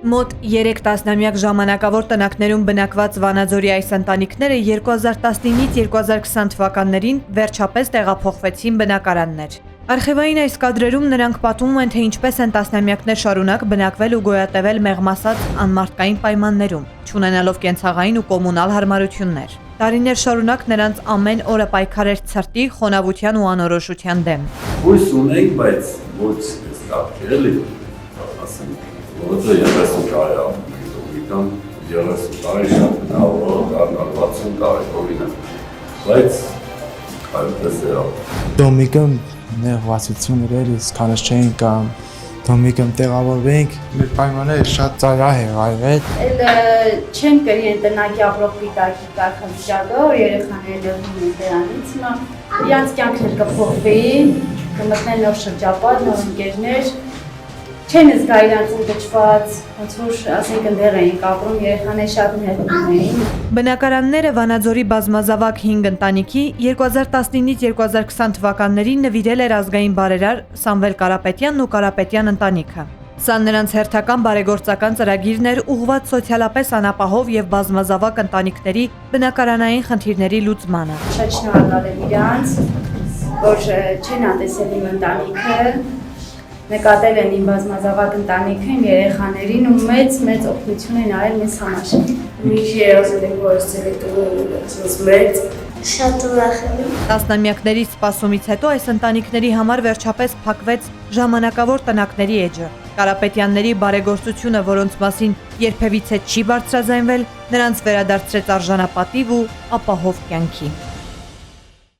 Մոտ 3 տասնամյակ ժամանակավոր տնակներում բնակված Վանաձորի այս ընտանիքները 2019-ից 2020 թվականներին վերջապես տեղափոխվեցին բնակարաններ։ Արխիվային այս կադրերում նրանք պատմում են, թե ինչպես են տասնամյակներ շարունակ բնակվել ու գոյատևել մեղմ ասած անմարդկային պայմաններում, չունենալով կենցաղային ու կոմունալ հարմարություններ։ Տարիներ շարունակ նրանց ամեն օրը պայքար էր ցրտի, խոնավության ու անորոշության դեմ։ Հույս ունենք, բայց ոչ ստացել էլի, ասենք, որը 30 տարի ամեն 30 տարի շատ հնարավոր դառնալ 60 տարի օրինակ, բայց այդպես է։ Դոմիկը նեղվածություն էր, իսկ քանս չէին կամ Դոմիկը տեղավորվենք, մեր պայմանները շատ ծայրահեղ եղել։ Էլ չեն կրի ընտնակի ապրող պիտակի կարգավիճակը, որ երեխաները լրվում են դրանից, իրանց կյանքներ կփոխվեին, կմտնեն նոր շրջապատ, նոր ընկերներ, չեն զգա իրանց ընդգճված, ոնց որ ասենք ընդեղ էինք ապրում, երեխաները շատ նեղվում էին։ Բնակարանները Վանաձորի բազմազավակ 5 ընտանիքի 2019-ից 2020 թվականներին նվիրել էր ազգային բարերար Սամվել Կարապետյանն ու Կարապետյան ընտանիքը։ Սա նրանց հերթական բարեգործական ծրագիրն էր ուղղված սոցիալապես անապահով եւ բազմազավակ ընտանիքների բնակարանային խնդիրների լուծմանը։ Շատ շնորհակալ եմ իրանց, որ չեն ատեսել իմ ընտանիքը, նկատել են իմ բազմազավակ ընտանիքը, իմ երեխաներին ու մեծ օգնություն են արել մեզ համար։ Մի երազել եմ, որ այս մեծ Շատ ուրախ եմ։ Տասնամյակների սպասումից հետո այս ընտանիքների համար վերջապես փակվեց ժամանակավոր տնակների էջը։ Կարապետյանների բարեգործությունը, որոնց մասին երբևիցե չի բարձրաձայնվել, նրանց վերադարձրեց արժանապատիվ ու ապահով կյանքի։